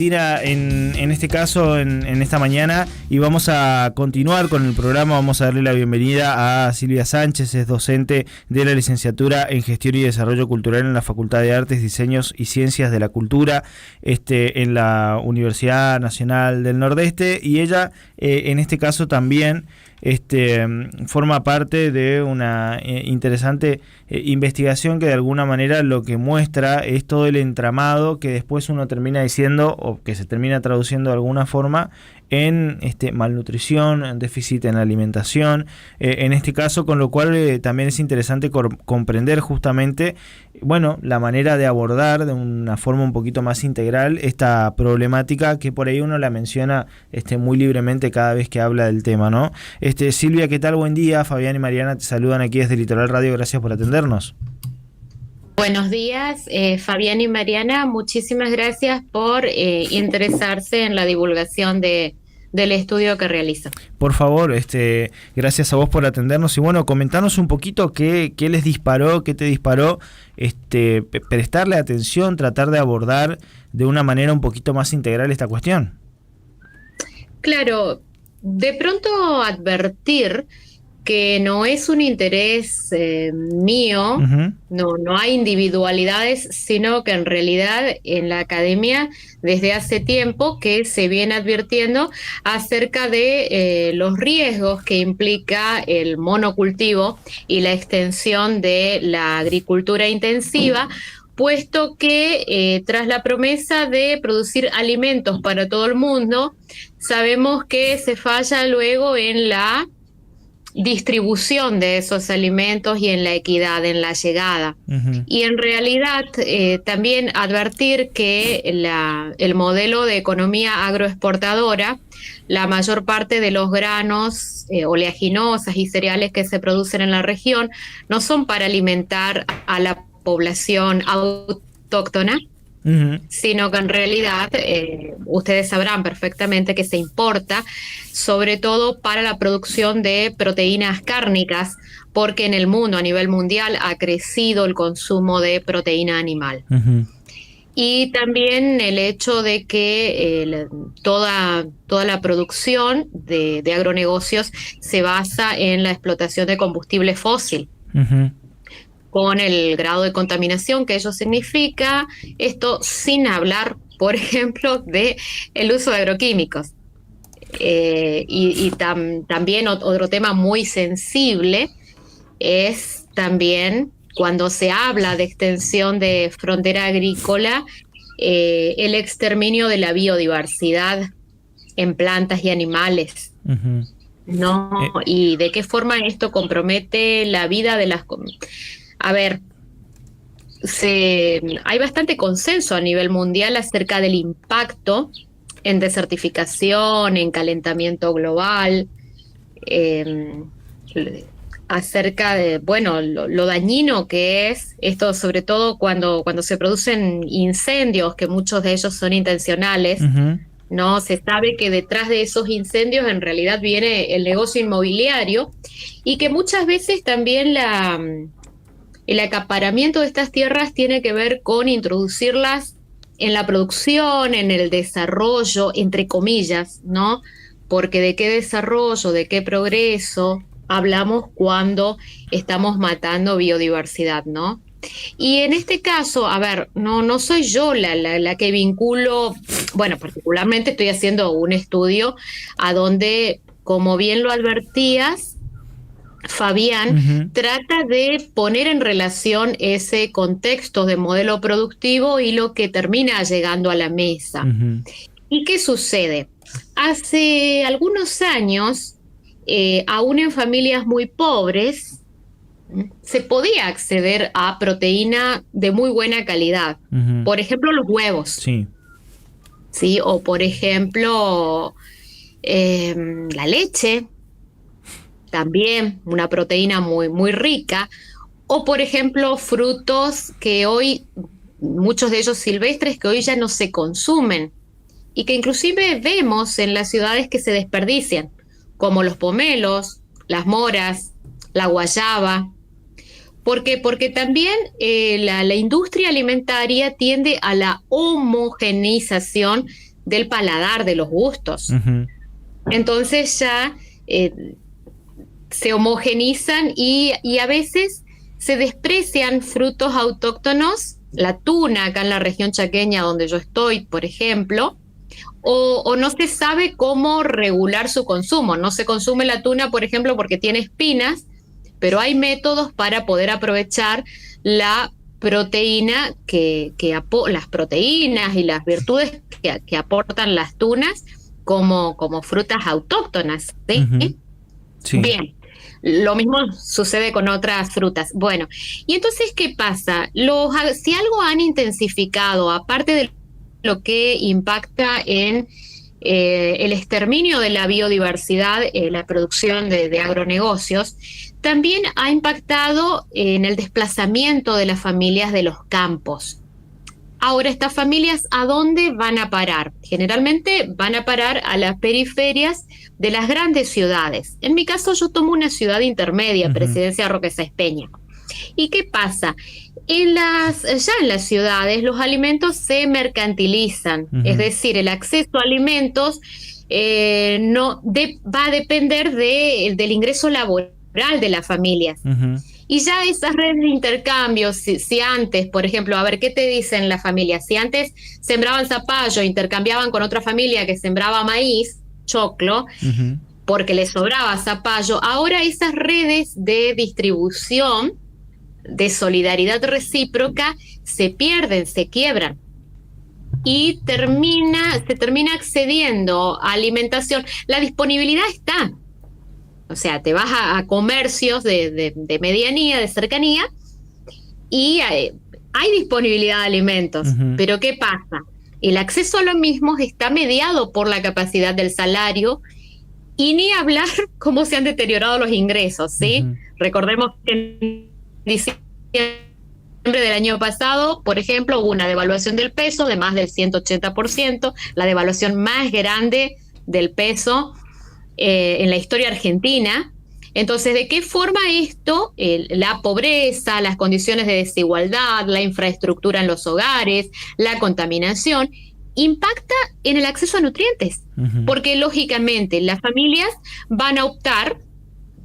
En este caso, en esta mañana, y vamos a continuar con el programa. Vamos a darle la bienvenida a Silvia Sánchez, es docente de la licenciatura en Gestión y Desarrollo Cultural en la Facultad de Artes, Diseños y Ciencias de la Cultura en la Universidad Nacional del Nordeste, y ella en este caso también forma parte de una interesante investigación que de alguna manera lo que muestra es todo el entramado que después uno termina diciendo o que se termina traduciendo de alguna forma en malnutrición, en déficit en la alimentación, en este caso, con lo cual también es interesante comprender justamente, la manera de abordar de una forma un poquito más integral esta problemática que por ahí uno la menciona muy libremente cada vez que habla del tema, ¿no? Silvia, ¿qué tal? Buen día. Fabián y Mariana te saludan aquí desde Litoral Radio, gracias por atendernos. Buenos días, Fabián y Mariana, muchísimas gracias por interesarse en la divulgación del estudio que realiza. Por favor, gracias a vos por atendernos y comentanos un poquito qué les disparó, qué te disparó, prestarle atención, tratar de abordar de una manera un poquito más integral esta cuestión. Claro, de pronto advertir que no es un interés mío, uh-huh. No hay individualidades, sino que en realidad en la academia desde hace tiempo que se viene advirtiendo acerca de los riesgos que implica el monocultivo y la extensión de la agricultura intensiva, puesto que tras la promesa de producir alimentos para todo el mundo, sabemos que se falla luego en la distribución de esos alimentos y en la equidad, en la llegada. Uh-huh. Y en realidad también advertir que el modelo de economía agroexportadora, la mayor parte de los granos, oleaginosas y cereales que se producen en la región no son para alimentar a la población autóctona, uh-huh. sino que en realidad ustedes sabrán perfectamente que se importa, sobre todo para la producción de proteínas cárnicas, porque en el mundo, a nivel mundial, ha crecido el consumo de proteína animal. Uh-huh. Y también el hecho de que toda la producción de agronegocios se basa en la explotación de combustible fósil. Uh-huh. Con el grado de contaminación que ello significa, esto sin hablar, por ejemplo, de el uso de agroquímicos. También otro tema muy sensible es también cuando se habla de extensión de frontera agrícola, el exterminio de la biodiversidad en plantas y animales. Uh-huh. ¿No? Y de qué forma esto compromete la vida de las comunidades. A ver, hay bastante consenso a nivel mundial acerca del impacto en desertificación, en calentamiento global, acerca de, lo dañino que es esto, sobre todo cuando se producen incendios, que muchos de ellos son intencionales. Uh-huh. No se sabe que detrás de esos incendios en realidad viene el negocio inmobiliario y que muchas veces también el acaparamiento de estas tierras tiene que ver con introducirlas en la producción, en el desarrollo, entre comillas, ¿no? Porque de qué desarrollo, de qué progreso hablamos cuando estamos matando biodiversidad, ¿no? Y en este caso, a ver, no soy yo la que vinculo, particularmente estoy haciendo un estudio a donde, como bien lo advertías, Fabián, uh-huh. trata de poner en relación ese contexto de modelo productivo y lo que termina llegando a la mesa. Uh-huh. ¿Y qué sucede? Hace algunos años, aún en familias muy pobres, se podía acceder a proteína de muy buena calidad. Uh-huh. Por ejemplo, los huevos. Sí. ¿Sí? O por ejemplo, la leche. También una proteína muy, muy rica, o por ejemplo frutos que hoy, muchos de ellos silvestres, que hoy ya no se consumen y que inclusive vemos en las ciudades que se desperdician, como los pomelos, las moras, la guayaba. Porque también la industria alimentaria tiende a la homogeneización del paladar, de los gustos. Entonces ya se homogenizan y a veces se desprecian frutos autóctonos, la tuna acá en la región chaqueña donde yo estoy, por ejemplo, o no se sabe cómo regular su consumo. No se consume la tuna, por ejemplo, porque tiene espinas, pero hay métodos para poder aprovechar la proteína las proteínas y las virtudes que aportan las tunas como frutas autóctonas, ¿sí? Sí. Bien, lo mismo sucede con otras frutas. Bueno, y entonces, ¿qué pasa? Si algo han intensificado, aparte de lo que impacta en el exterminio de la biodiversidad, la producción de agronegocios, también ha impactado en el desplazamiento de las familias de los campos. Ahora, estas familias, ¿a dónde van a parar? Generalmente van a parar a las periferias de las grandes ciudades. En mi caso, yo tomo una ciudad intermedia, Presidencia Roque Sáenz Peña. ¿Y qué pasa? Ya en las ciudades los alimentos se mercantilizan, es decir, el acceso a alimentos va a depender del ingreso laboral de las familias. Y ya esas redes de intercambio, si antes, por ejemplo, a ver, ¿qué te dicen las familias? Si antes sembraban zapallo, intercambiaban con otra familia que sembraba maíz, choclo, porque les sobraba zapallo, ahora esas redes de distribución, de solidaridad recíproca, se pierden, se quiebran. Y se termina accediendo a alimentación. La disponibilidad está. O sea, te vas a comercios de medianía, de cercanía, y hay disponibilidad de alimentos. Pero ¿qué pasa? El acceso a los mismos está mediado por la capacidad del salario, y ni hablar cómo se han deteriorado los ingresos, ¿sí? Recordemos que en diciembre del año pasado, por ejemplo, hubo una devaluación del peso de más del 180%, la devaluación más grande del peso en la historia argentina. Entonces, ¿de qué forma esto, la pobreza, las condiciones de desigualdad, la infraestructura en los hogares, la contaminación, impacta en el acceso a nutrientes? Porque, lógicamente, las familias van a optar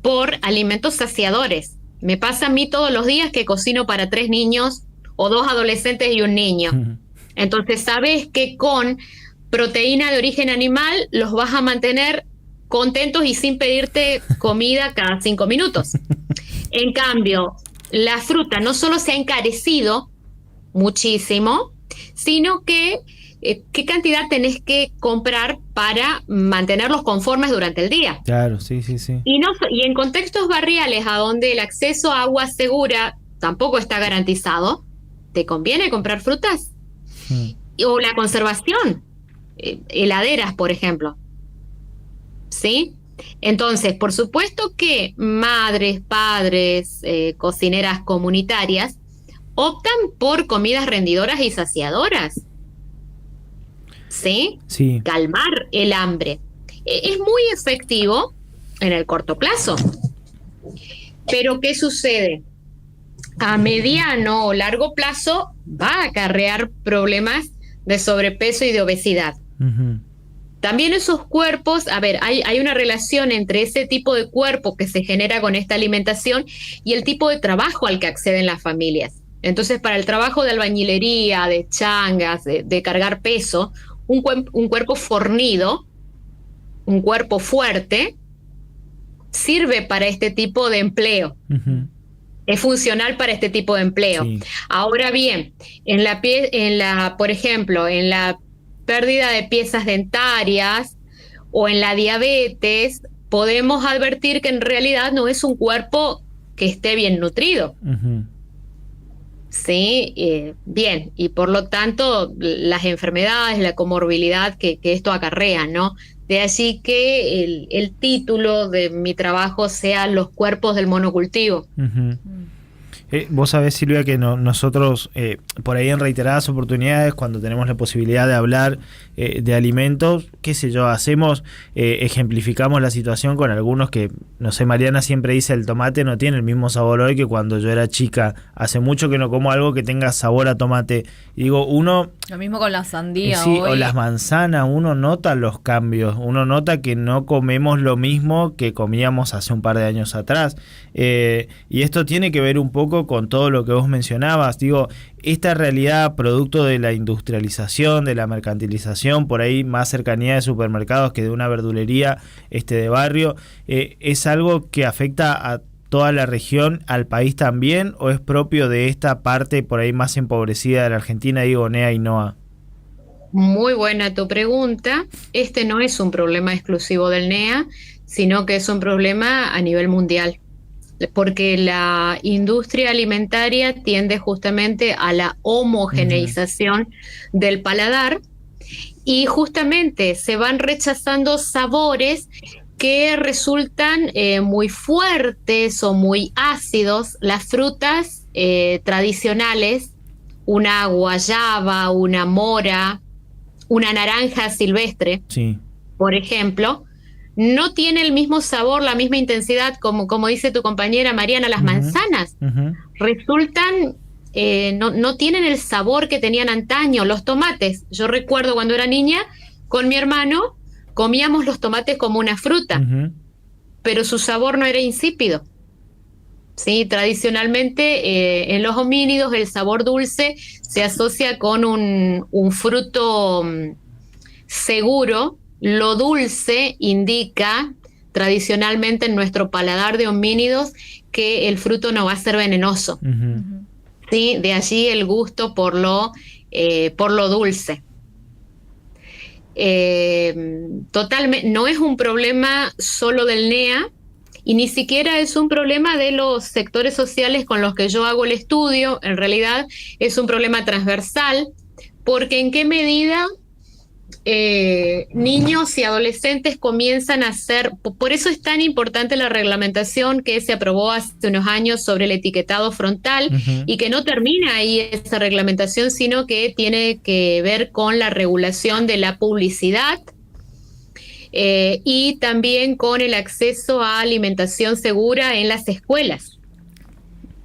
por alimentos saciadores. Me pasa a mí todos los días que cocino para 3 niños o 2 adolescentes y un niño. Entonces, sabes que con proteína de origen animal los vas a mantener contentos y sin pedirte comida cada 5 minutos. En cambio, la fruta no solo se ha encarecido muchísimo, sino que qué cantidad tenés que comprar para mantenerlos conformes durante el día. Claro, sí. Y en contextos barriales a donde el acceso a agua segura tampoco está garantizado, ¿te conviene comprar frutas? O la conservación, heladeras, por ejemplo. ¿Sí? Entonces, por supuesto que madres, padres, cocineras comunitarias optan por comidas rendidoras y saciadoras. ¿Sí? Sí. Calmar el hambre. Es muy efectivo en el corto plazo. Pero ¿qué sucede? A mediano o largo plazo va a acarrear problemas de sobrepeso y de obesidad. También esos cuerpos, a ver, hay una relación entre ese tipo de cuerpo que se genera con esta alimentación y el tipo de trabajo al que acceden las familias. Entonces, para el trabajo de albañilería, de changas, de cargar peso, un cuerpo fornido, un cuerpo fuerte, sirve para este tipo de empleo. Es funcional para este tipo de empleo. Sí. Ahora bien, por ejemplo, en la pérdida de piezas dentarias o en la diabetes, podemos advertir que en realidad no es un cuerpo que esté bien nutrido. Sí, bien, y por lo tanto las enfermedades, la comorbilidad que esto acarrea, ¿no? De allí que el título de mi trabajo sea Los cuerpos del monocultivo. Vos sabés, Silvia, que nosotros por ahí en reiteradas oportunidades, cuando tenemos la posibilidad de hablar de alimentos, qué sé yo, ejemplificamos la situación con algunos que, no sé, Mariana siempre dice el tomate no tiene el mismo sabor hoy que cuando yo era chica. Hace mucho que no como algo que tenga sabor a tomate. Y digo, lo mismo con la sandía sí, hoy. o las manzanas, uno nota los cambios, uno nota que no comemos lo mismo que comíamos hace un par de años atrás. Y esto tiene que ver un poco con todo lo que vos mencionabas. Digo, esta realidad producto de la industrialización, de la mercantilización, por ahí más cercanía de supermercados que de una verdulería de barrio, es algo que afecta a toda la región, al país también, o es propio de esta parte por ahí más empobrecida de la Argentina, digo, NEA y NOA? Muy buena tu pregunta. Este no es un problema exclusivo del NEA, sino que es un problema a nivel mundial, porque la industria alimentaria tiende justamente a la homogeneización del paladar y justamente se van rechazando sabores que resultan muy fuertes o muy ácidos. Las frutas tradicionales, una guayaba, una mora, una naranja silvestre, sí, por ejemplo, no tiene el mismo sabor, la misma intensidad, como dice tu compañera Mariana, las manzanas. Resultan, no tienen el sabor que tenían antaño. Los tomates, yo recuerdo cuando era niña, con mi hermano, comíamos los tomates como una fruta, pero su sabor no era insípido. Sí, tradicionalmente en los homínidos el sabor dulce se asocia con un fruto seguro. Lo dulce indica tradicionalmente en nuestro paladar de homínidos que el fruto no va a ser venenoso. ¿Sí? De allí el gusto por lo dulce. Totalmente, no es un problema solo del NEA y ni siquiera es un problema de los sectores sociales con los que yo hago el estudio. En realidad es un problema transversal, porque en qué medida niños y adolescentes comienzan a hacer, por eso es tan importante la reglamentación que se aprobó hace unos años sobre el etiquetado frontal y que no termina ahí esa reglamentación, sino que tiene que ver con la regulación de la publicidad y también con el acceso a alimentación segura en las escuelas.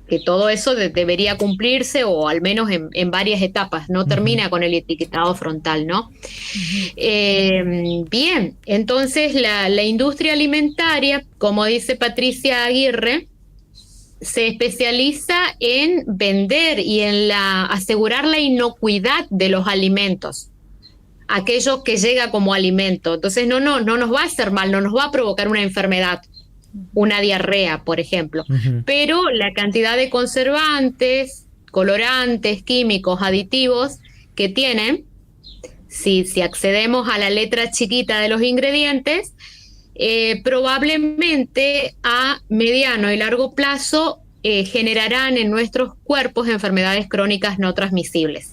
Que todo eso debería cumplirse o al menos en varias etapas, no termina con el etiquetado frontal, ¿no? Bien, entonces la industria alimentaria, como dice Patricia Aguirre, se especializa en vender y en asegurar la inocuidad de los alimentos, aquello que llega como alimento. Entonces no nos va a hacer mal, no nos va a provocar una enfermedad, una diarrea, por ejemplo, pero la cantidad de conservantes, colorantes, químicos, aditivos que tienen, si accedemos a la letra chiquita de los ingredientes, probablemente a mediano y largo plazo generarán en nuestros cuerpos enfermedades crónicas no transmisibles.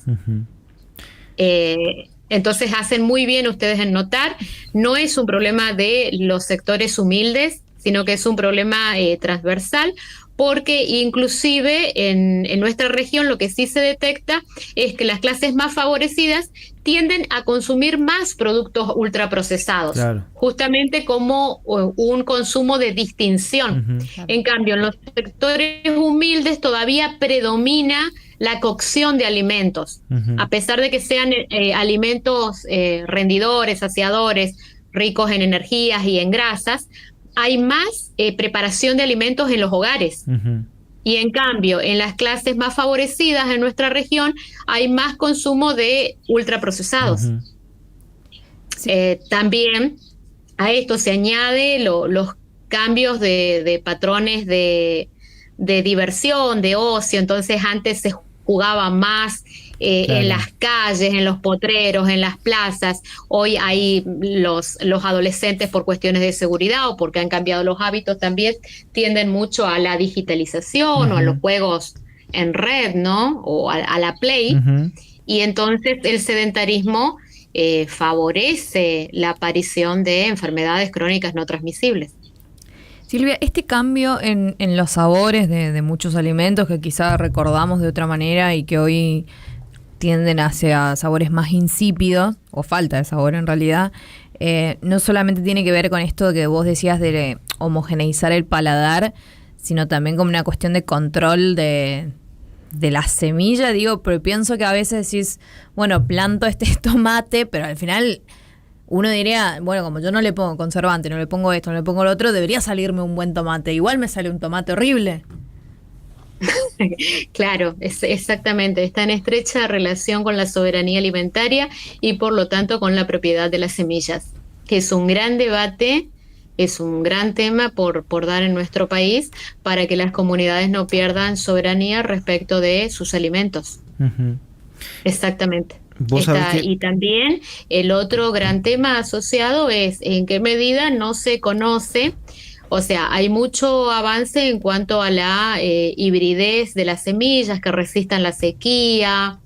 Entonces hacen muy bien ustedes en notar, no es un problema de los sectores humildes, sino que es un problema transversal, porque inclusive en nuestra región lo que sí se detecta es que las clases más favorecidas tienden a consumir más productos ultraprocesados, claro, justamente como un consumo de distinción. En cambio, en los sectores humildes todavía predomina la cocción de alimentos, a pesar de que sean alimentos rendidores, saciadores, ricos en energías y en grasas. Hay más preparación de alimentos en los hogares. Y en cambio, en las clases más favorecidas en nuestra región, hay más consumo de ultraprocesados. Sí. También a esto se añade los cambios de patrones de diversión, de ocio. Entonces antes se jugaba más claro, en las calles, en los potreros, en las plazas. Hoy hay los adolescentes, por cuestiones de seguridad o porque han cambiado los hábitos, también tienden mucho a la digitalización o a los juegos en red, ¿no? O a la Play. Y entonces el sedentarismo favorece la aparición de enfermedades crónicas no transmisibles. Silvia, este cambio en los sabores de muchos alimentos que quizá recordamos de otra manera y que hoy tienden hacia sabores más insípidos, o falta de sabor en realidad, no solamente tiene que ver con esto que vos decías de homogeneizar el paladar, sino también como una cuestión de control de la semilla, digo, pero pienso que a veces decís, bueno, planto este tomate, pero al final uno diría, bueno, como yo no le pongo conservante, no le pongo esto, no le pongo lo otro, debería salirme un buen tomate. Igual me sale un tomate horrible. Claro, exactamente. Está en estrecha relación con la soberanía alimentaria y por lo tanto con la propiedad de las semillas, que es un gran debate, es un gran tema por dar en nuestro país para que las comunidades no pierdan soberanía respecto de sus alimentos. Uh-huh. Exactamente. Y también el otro gran tema asociado es en qué medida no se conoce, o sea, hay mucho avance en cuanto a la hibridez de las semillas que resistan la sequía,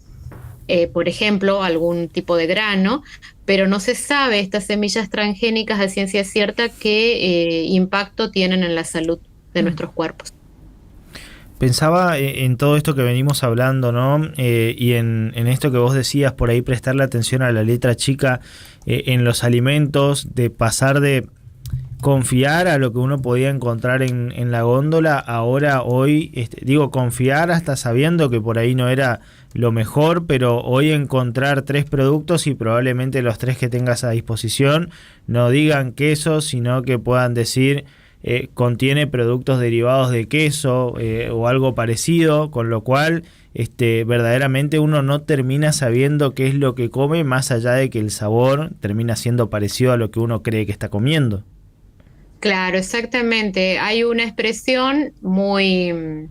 por ejemplo, algún tipo de grano, pero no se sabe estas semillas transgénicas a ciencia cierta qué impacto tienen en la salud de nuestros cuerpos. Pensaba en todo esto que venimos hablando, ¿no? Y en esto que vos decías, por ahí prestarle atención a la letra chica en los alimentos, de pasar de confiar a lo que uno podía encontrar en la góndola, ahora, hoy, confiar hasta sabiendo que por ahí no era lo mejor, pero hoy encontrar 3 productos y probablemente los 3 que tengas a disposición no digan queso, sino que puedan decir contiene productos derivados de queso o algo parecido, con lo cual verdaderamente uno no termina sabiendo qué es lo que come, más allá de que el sabor termina siendo parecido a lo que uno cree que está comiendo. Claro, exactamente. Hay una expresión muy,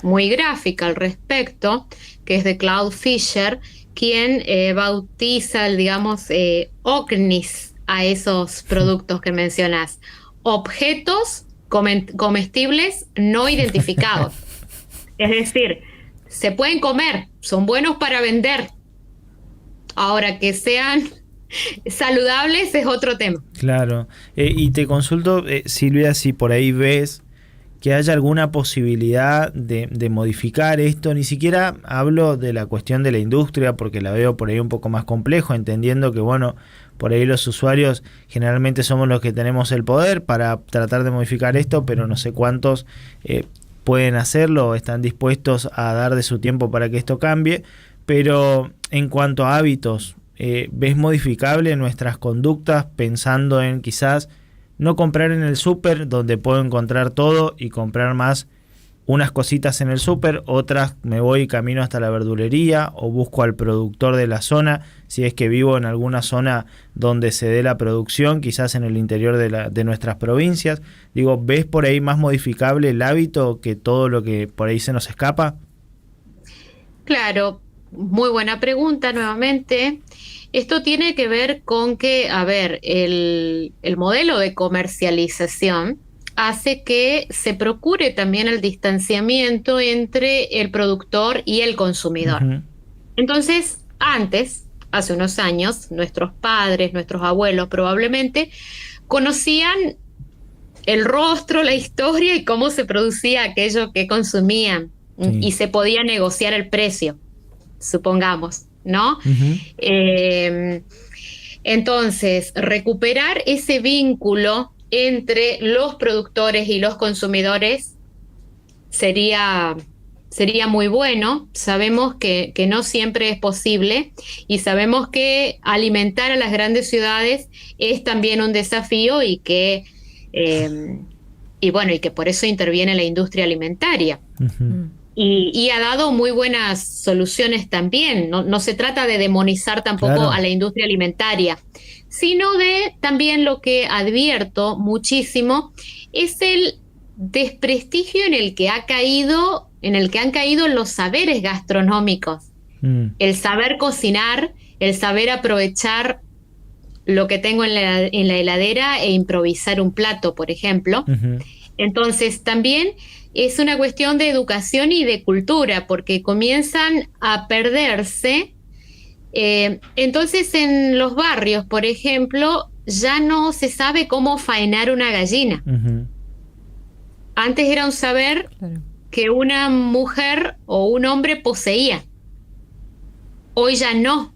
muy gráfica al respecto, que es de Claude Fisher, quien bautiza, digamos, OCNIs a esos productos que mencionás. Objetos comestibles no identificados. Es decir, se pueden comer, son buenos para vender. Ahora, que sean saludables es otro tema. Claro. Y te consulto, Silvia, si por ahí ves que haya alguna posibilidad de modificar esto. Ni siquiera hablo de la cuestión de la industria, porque la veo por ahí un poco más complejo, entendiendo que, bueno, por ahí los usuarios generalmente somos los que tenemos el poder para tratar de modificar esto, pero no sé cuántos pueden hacerlo o están dispuestos a dar de su tiempo para que esto cambie. Pero en cuanto a hábitos, ¿ves modificable nuestras conductas pensando en quizás no comprar en el súper, donde puedo encontrar todo, y comprar más unas cositas en el súper, otras me voy y camino hasta la verdulería o busco al productor de la zona, si es que vivo en alguna zona donde se dé la producción, quizás en el interior de nuestras provincias? Digo, ¿ves por ahí más modificable el hábito que todo lo que por ahí se nos escapa? Claro, muy buena pregunta nuevamente. Esto tiene que ver con que, a ver, el modelo de comercialización hace que se procure también el distanciamiento entre el productor y el consumidor. Uh-huh. Entonces, antes, hace unos años, nuestros padres, nuestros abuelos probablemente conocían el rostro, la historia y cómo se producía aquello que consumían, sí, y se podía negociar el precio, supongamos, ¿no? Uh-huh. Entonces, recuperar ese vínculo entre los productores y los consumidores sería muy bueno. Sabemos que no siempre es posible y sabemos que alimentar a las grandes ciudades es también un desafío y que por eso interviene la industria alimentaria. Uh-huh. Y ha dado muy buenas soluciones también. No se trata de demonizar tampoco, claro, a la industria alimentaria, sino de también lo que advierto muchísimo es el desprestigio en el que han caído los saberes gastronómicos. El saber cocinar, el saber aprovechar lo que tengo en la heladera e improvisar un plato, por ejemplo. Uh-huh. Entonces también es una cuestión de educación y de cultura, porque comienzan a perderse. Entonces en los barrios, por ejemplo, ya no se sabe cómo faenar una gallina. Uh-huh. Antes era un saber que una mujer o un hombre poseía. Hoy ya no.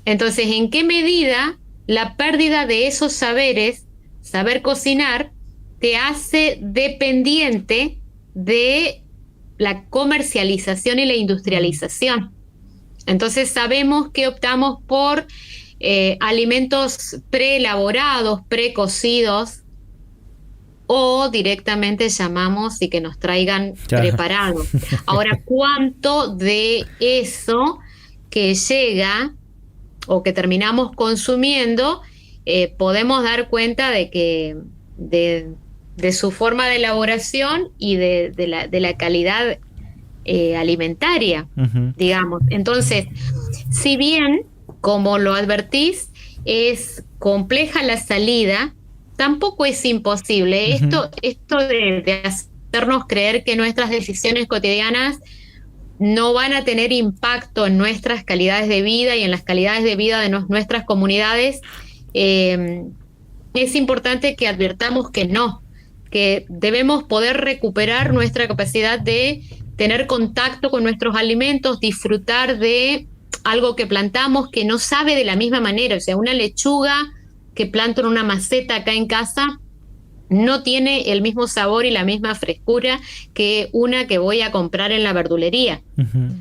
Entonces, ¿en qué medida la pérdida de esos saberes, saber cocinar, te hace dependiente de la comercialización y la industrialización? Entonces sabemos que optamos por alimentos preelaborados, precocidos, o directamente llamamos y que nos traigan preparados. Ahora, ¿cuánto de eso que llega o que terminamos consumiendo podemos dar cuenta de que de su forma de elaboración y de la calidad alimentaria, digamos? Entonces, si bien, como lo advertís, es compleja la salida, tampoco es imposible. Esto de hacernos creer que nuestras decisiones cotidianas no van a tener impacto en nuestras calidades de vida y en las calidades de vida de nuestras comunidades, es importante que advirtamos que no, que debemos poder recuperar nuestra capacidad de tener contacto con nuestros alimentos, disfrutar de algo que plantamos que no sabe de la misma manera. O sea, una lechuga que planto en una maceta acá en casa no tiene el mismo sabor y la misma frescura que una que voy a comprar en la verdulería.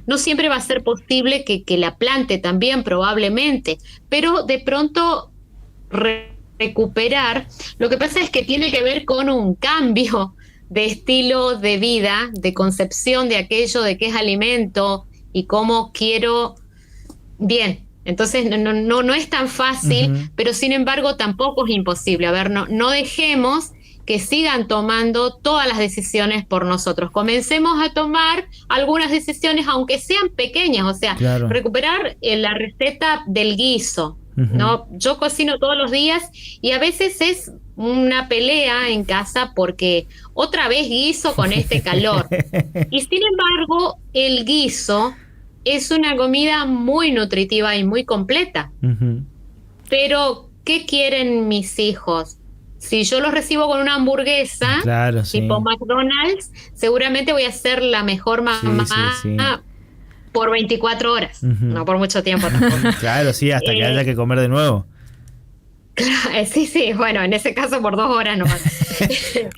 No siempre va a ser posible que la plante también, probablemente, pero de pronto recuperar. Lo que pasa es que tiene que ver con un cambio de estilo de vida, de concepción de aquello, de qué es alimento y cómo quiero. Bien, entonces no es tan fácil, pero sin embargo tampoco es imposible. A ver, no dejemos que sigan tomando todas las decisiones por nosotros. Comencemos a tomar algunas decisiones, aunque sean pequeñas, o sea, recuperar la receta del guiso, ¿no? Yo cocino todos los días y a veces es una pelea en casa porque otra vez guiso con este calor. Y sin embargo, el guiso es una comida muy nutritiva y muy completa. Pero, ¿qué quieren mis hijos? Si yo los recibo con una hamburguesa, tipo McDonald's, seguramente voy a ser la mejor mamá por 24 horas, no por mucho tiempo tampoco. Claro, sí, hasta que haya que comer de nuevo. Sí, bueno, en ese caso por 2 horas nomás.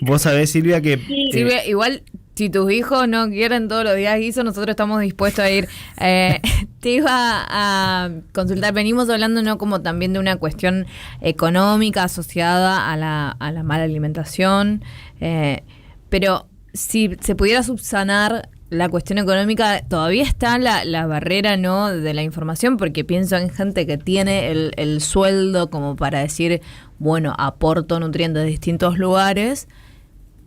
Vos sabés, Silvia, que... Silvia, igual... Si tus hijos no quieren todos los días guiso, nosotros estamos dispuestos a ir. Te iba a consultar, venimos hablando no como también de una cuestión económica asociada a la mala alimentación, pero si se pudiera subsanar la cuestión económica, todavía está la barrera, ¿no?, de la información, porque pienso en gente que tiene el sueldo como para decir, bueno, aporto nutrientes de distintos lugares,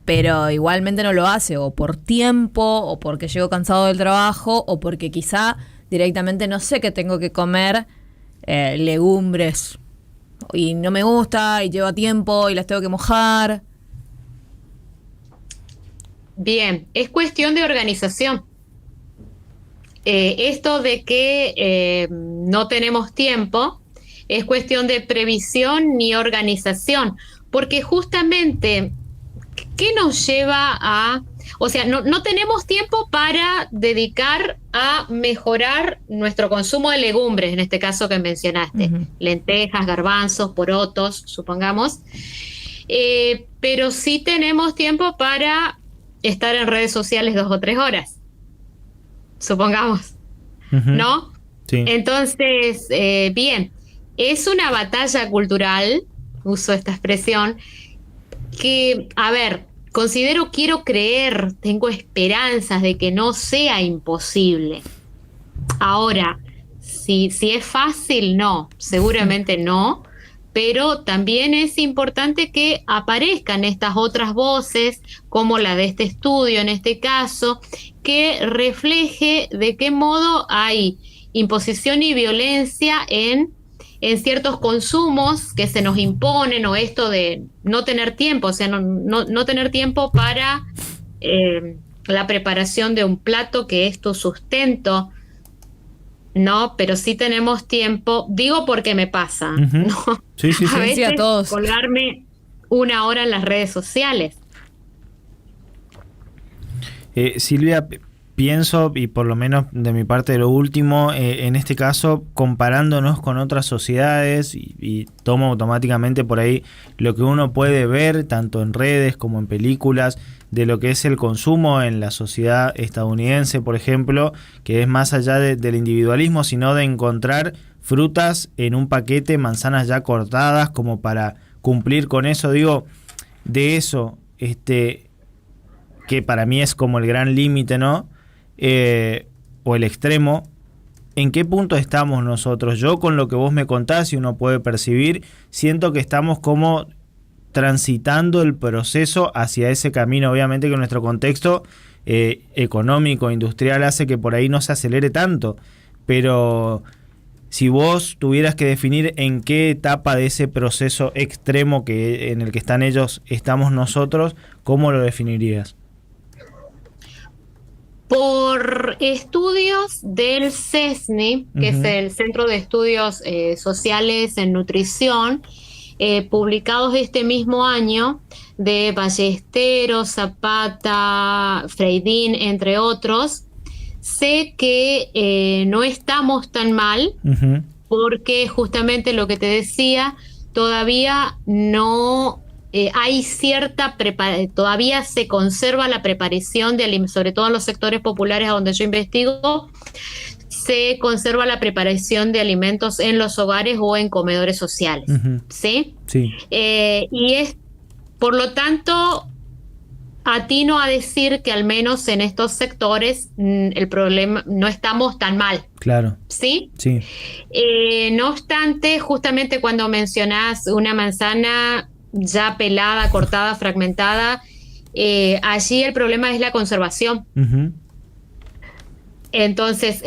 pero igualmente no lo hace, o por tiempo, o porque llego cansado del trabajo, o porque quizá directamente no sé qué tengo que comer, legumbres, y no me gusta, y lleva tiempo, y las tengo que mojar. Bien, es cuestión de organización. Esto de que no tenemos tiempo es cuestión de previsión y organización, porque justamente... ¿qué nos lleva a...? O sea, no tenemos tiempo para dedicar a mejorar nuestro consumo de legumbres, en este caso que mencionaste, lentejas, garbanzos, porotos, supongamos, pero sí tenemos tiempo para estar en redes sociales 2 o 3 horas, supongamos, ¿no? Sí. Entonces, bien, es una batalla cultural, uso esta expresión, que, a ver, quiero creer, tengo esperanzas de que no sea imposible. Ahora, si es fácil, no, seguramente no, pero también es importante que aparezcan estas otras voces, como la de este estudio en este caso, que refleje de qué modo hay imposición y violencia en ciertos consumos que se nos imponen, o esto de no tener tiempo, o sea, no tener tiempo para la preparación de un plato que es tu sustento, ¿no? Pero sí tenemos tiempo, digo porque me pasa, ¿no? Sí. A veces a todos. colgarme 1 hora en las redes sociales. Silvia, pienso, y por lo menos de mi parte de lo último, en este caso, comparándonos con otras sociedades, y tomo automáticamente por ahí lo que uno puede ver, tanto en redes como en películas, de lo que es el consumo en la sociedad estadounidense, por ejemplo, que es más allá del individualismo, sino de encontrar frutas en un paquete, manzanas ya cortadas, como para cumplir con eso. Digo, de eso, que para mí es como el gran límite, ¿no? O el extremo. ¿En qué punto estamos nosotros? Yo, con lo que vos me contás y uno puede percibir, siento que estamos como transitando el proceso hacia ese camino. Obviamente que nuestro contexto económico, industrial, hace que por ahí no se acelere tanto, pero si vos tuvieras que definir en qué etapa de ese proceso extremo en el que están ellos, estamos nosotros, ¿cómo lo definirías? Por estudios del CESNI, que es el Centro de Estudios Sociales en Nutrición, publicados este mismo año, de Ballesteros, Zapata, Freidín, entre otros, sé que no estamos tan mal, porque justamente lo que te decía, todavía no hay todavía se conserva la preparación de alimentos, sobre todo en los sectores populares a donde yo investigo, se conserva la preparación de alimentos en los hogares o en comedores sociales, ¿sí? Sí. Y es, por lo tanto, atino a decir que al menos en estos sectores el problema, no estamos tan mal. Claro. ¿Sí? Sí. No obstante, justamente cuando mencionás una manzana ya pelada, cortada, fragmentada, allí el problema es la conservación. Entonces,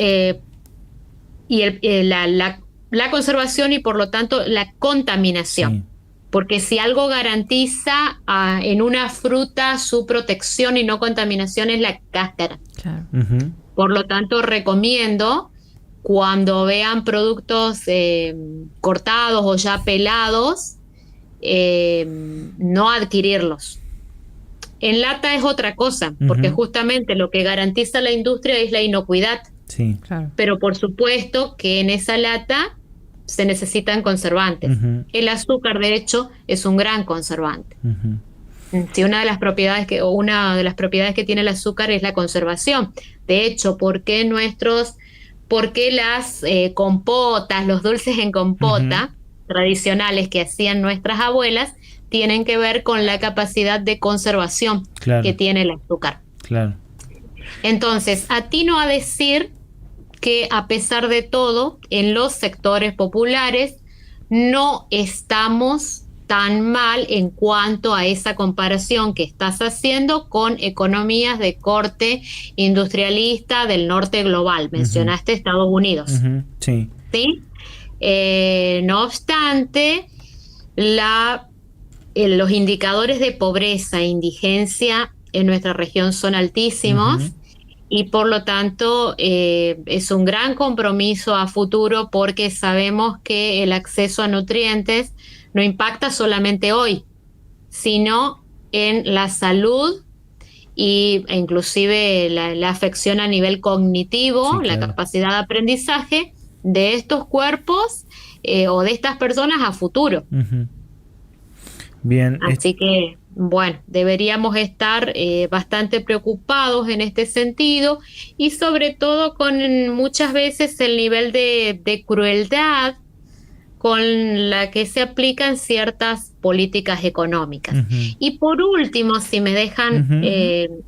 y la conservación y por lo tanto la contaminación. Sí. Porque si algo garantiza en una fruta su protección y no contaminación es la cáscara. Claro. Por lo tanto, recomiendo cuando vean productos cortados o ya pelados, no adquirirlos. En lata es otra cosa, porque justamente lo que garantiza la industria es la inocuidad. Sí, claro. Pero por supuesto que en esa lata se necesitan conservantes. El azúcar, de hecho, es un gran conservante. Sí, una de las propiedades que tiene el azúcar es la conservación. De hecho, ¿por qué las compotas, los dulces en compota tradicionales que hacían nuestras abuelas tienen que ver con la capacidad de conservación que tiene el azúcar? Claro. Entonces, atino a decir que a pesar de todo, en los sectores populares no estamos tan mal en cuanto a esa comparación que estás haciendo con economías de corte industrialista del norte global. Mencionaste Estados Unidos. Sí. ¿Sí? No obstante, los indicadores de pobreza e indigencia en nuestra región son altísimos. Y por lo tanto es un gran compromiso a futuro, porque sabemos que el acceso a nutrientes no impacta solamente hoy, sino en la salud e inclusive la afección a nivel cognitivo, sí, claro, la capacidad de aprendizaje de estos cuerpos o de estas personas a futuro. Bien. Así que, bueno, deberíamos estar bastante preocupados en este sentido, y sobre todo con muchas veces el nivel de crueldad con la que se aplican ciertas políticas económicas. Y por último, si me dejan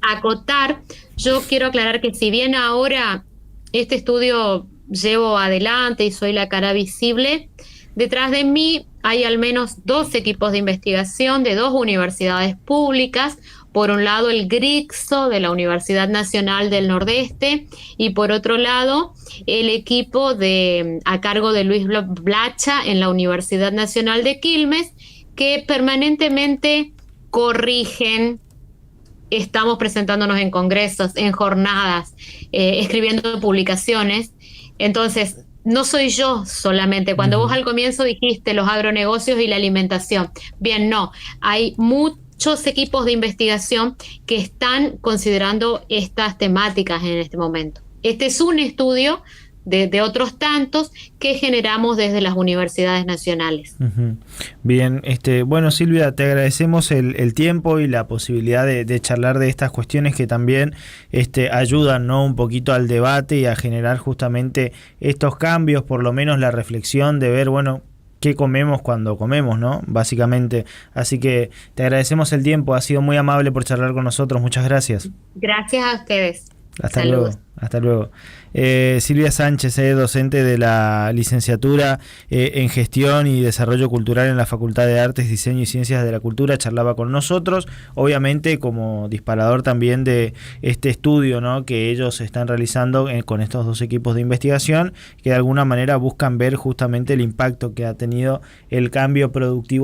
acotar, yo quiero aclarar que si bien ahora este estudio llevo adelante y soy la cara visible, detrás de mí hay al menos 2 equipos de investigación de 2 universidades públicas. Por un lado, el GRIXO de la Universidad Nacional del Nordeste, y por otro lado, el equipo a cargo de Luis Blacha en la Universidad Nacional de Quilmes, que permanentemente corrigen. Estamos presentándonos en congresos, en jornadas, escribiendo publicaciones. Entonces, no soy yo solamente. Cuando vos al comienzo dijiste los agronegocios y la alimentación. Bien, no. Hay muchos equipos de investigación que están considerando estas temáticas en este momento. Este es un estudio de otros tantos que generamos desde las universidades nacionales. Uh-huh. Bien, bueno, Silvia, te agradecemos el tiempo y la posibilidad de charlar de estas cuestiones que también ayudan, ¿no?, un poquito al debate y a generar justamente estos cambios, por lo menos la reflexión de ver, bueno, qué comemos cuando comemos, ¿no?, básicamente. Así que te agradecemos el tiempo, ha sido muy amable por charlar con nosotros, muchas gracias. Gracias a ustedes. Hasta luego. Hasta luego. Silvia Sánchez, docente de la licenciatura en Gestión y Desarrollo Cultural en la Facultad de Artes, Diseño y Ciencias de la Cultura, charlaba con nosotros, obviamente como disparador también de este estudio, ¿no?, que ellos están realizando con estos dos equipos de investigación, que de alguna manera buscan ver justamente el impacto que ha tenido el cambio productivo